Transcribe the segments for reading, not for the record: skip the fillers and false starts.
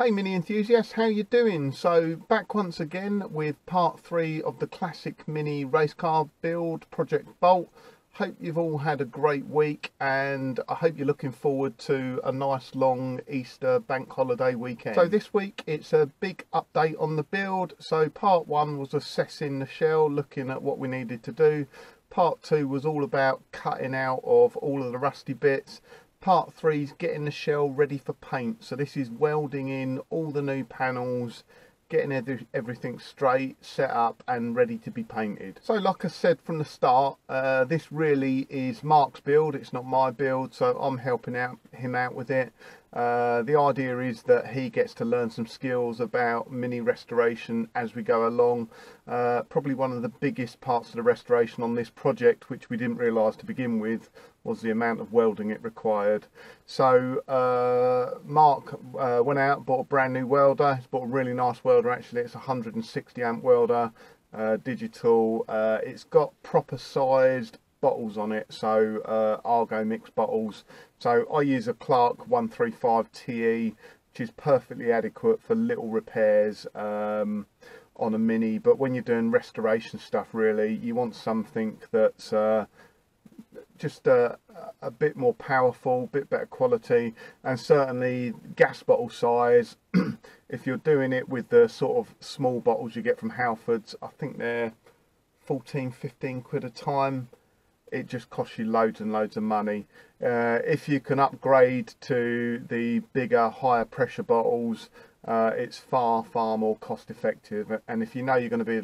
Hey Mini enthusiasts, how you doing? So back once again with part 3 of the classic Mini race car build, Project Bolt. Hope you've all had a great week and I hope you're looking forward to a nice long Easter bank holiday weekend. So this week it's a big update on the build. So part 1 was assessing the shell, looking at what we needed to do. Part 2 was all about cutting out of all of the rusty bits. Part 3 is getting the shell ready for paint. So this is welding in all the new panels, getting everything straight, set up and ready to be painted. So like I said from the start, this really is Mark's build, it's not my build, so I'm helping him out with it. The idea is that he gets to learn some skills about mini restoration as we go along. Probably one of the biggest parts of the restoration on this project, which we didn't realise to begin with, was the amount of welding it required. So Mark went out, bought a brand new welder. He's bought a really nice welder actually. It's a 160 amp welder, digital. It's got proper sized bottles on it, so Argo mix bottles. So I use a Clark 135 TE, which is perfectly adequate for little repairs on a Mini. But when you're doing restoration stuff, really, you want something that's just a bit more powerful, bit better quality, and certainly gas bottle size. If you're doing it with the sort of small bottles you get from Halfords, I think they're 14-15 quid a time. It just costs you loads and loads of money. If you can upgrade to the bigger, higher pressure bottles, it's far more cost effective, and if you know you're going to be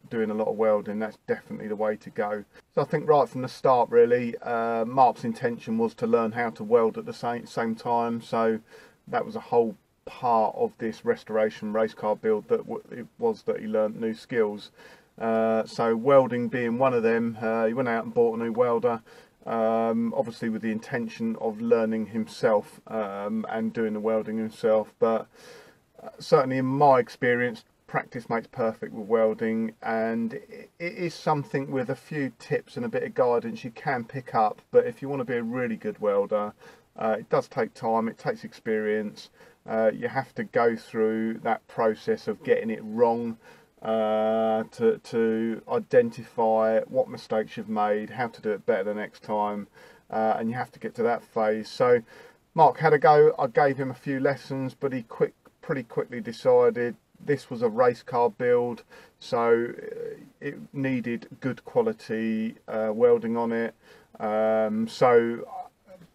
doing a lot of welding, that's definitely the way to go. So I think right from the start really, Mark's intention was to learn how to weld at the same time, so that was a whole part of this restoration race car build, that it was that he learned new skills. So welding being one of them, he went out and bought a new welder, obviously with the intention of learning himself and doing the welding himself. But certainly in my experience, practice makes perfect with welding, and it is something with a few tips and a bit of guidance you can pick up. But if you want to be a really good welder, it does take time, it takes experience. You have to go through that process of getting it wrong, to identify what mistakes you've made, how to do it better the next time, and you have to get to that phase. So Mark had a go. I gave him a few lessons, but he pretty quickly decided this was a race car build, so it needed good quality welding on it. So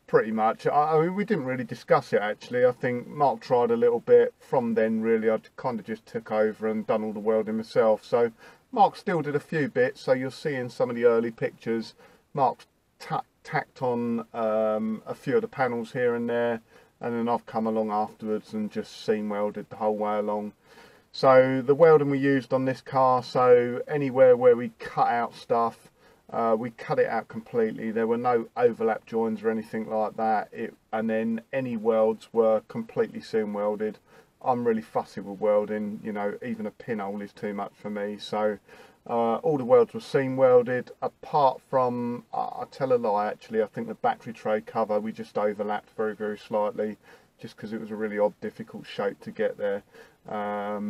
pretty much, I mean, we didn't really discuss it actually. I think Mark tried a little bit. From then really I kind of just took over and done all the welding myself. So Mark still did a few bits, so you'll see in some of the early pictures Mark's tacked on a few of the panels here and there, and then I've come along afterwards and just seam welded the whole way along. So the welding we used on this car, so anywhere where we cut out stuff, we cut it out completely. There were no overlap joins or anything like that. And then any welds were completely seam welded. I'm really fussy with welding, you know, even a pinhole is too much for me. So all the welds were seam welded, apart from, I tell a lie actually, I think the battery tray cover we just overlapped very slightly, just because it was a really odd, difficult shape to get there. Yeah,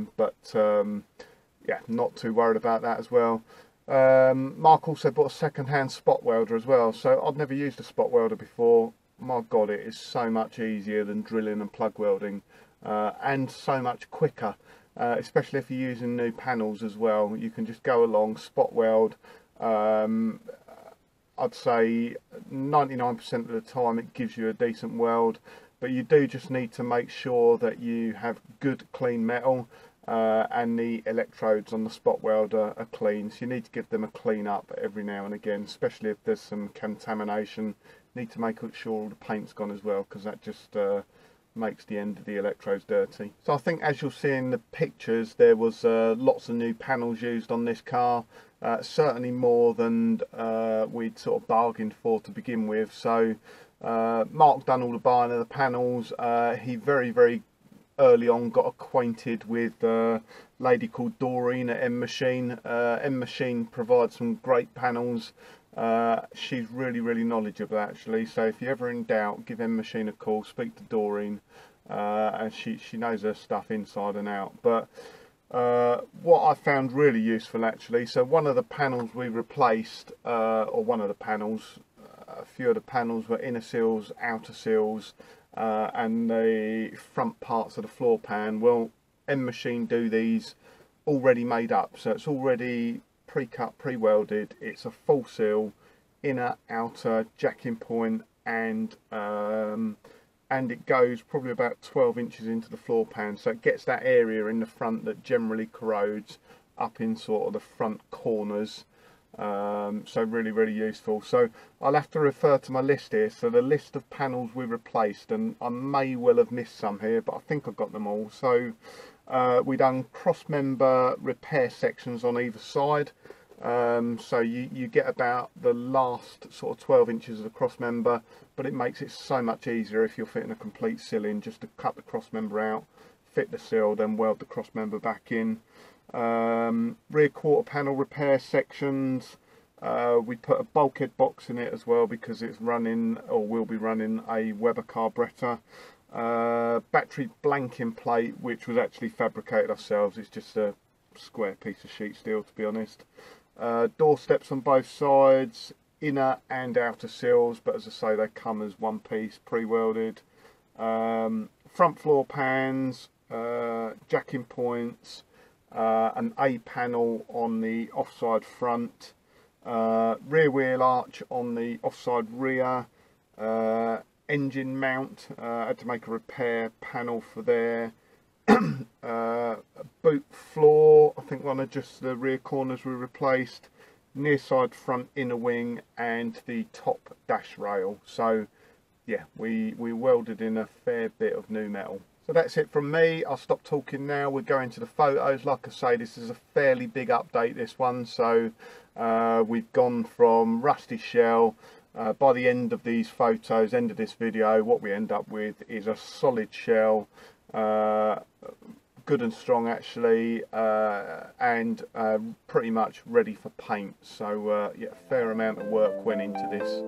not too worried about that as well. Mark also bought a second-hand spot welder as well, so I've never used a spot welder before. My god, it is so much easier than drilling and plug welding, and so much quicker, especially if you're using new panels as well. You can just go along, spot weld. I'd say 99% of the time it gives you a decent weld, but you do just need to make sure that you have good clean metal, and the electrodes on the spot welder are clean, so you need to give them a clean up every now and again, especially if there's some contamination. You need to make sure all the paint's gone as well, because that just makes the end of the electrodes dirty. So I think, as you'll see in the pictures, there was lots of new panels used on this car, certainly more than we'd sort of bargained for to begin with. So Mark done all the buying of the panels. He very early on got acquainted with a lady called Doreen at M Machine. M Machine provides some great panels. She's really knowledgeable actually, so if you're ever in doubt, give M Machine a call, speak to Doreen. and she knows her stuff inside and out. But what I found really useful actually, so one of the panels we replaced, or one of the panels, a few of the panels were inner seals, outer seals, and the front parts of the floor pan. Well, M Machine do these already made up, so it's already pre-cut, pre-welded. It's a full seal, inner, outer, jacking point, and it goes probably about 12 inches into the floor pan, so it gets that area in the front that generally corrodes up in sort of the front corners. So really useful. So I'll have to refer to my list here, so the list of panels we replaced, and I may well have missed some here, but I think I've got them all. So we done cross member repair sections on either side. So you get about the last sort of 12 inches of the cross member, but it makes it so much easier if you're fitting a complete seal in, just to cut the cross member out, fit the seal, then weld the cross member back in. Rear quarter panel repair sections, we put a bulkhead box in it as well because it's running, or will be running, a Weber carburettor. Battery blanking plate, which was actually fabricated ourselves. It's just a square piece of sheet steel, to be honest. Door steps on both sides, inner and outer seals, but as I say, they come as one piece, pre-welded. Front floor pans, jacking points, an A panel on the offside front, rear wheel arch on the offside rear, engine mount, had to make a repair panel for there. Boot floor, I think one of just the rear corners we replaced, near side front inner wing, and the top dash rail. So yeah, we welded in a fair bit of new metal. So that's it from me. I'll stop talking now. We're going to the photos. Like I say, this is a fairly big update, this one. So we've gone from rusty shell. By the end of these photos, end of this video, what we end up with is a solid shell, good and strong actually, and pretty much ready for paint. So yeah, a fair amount of work went into this.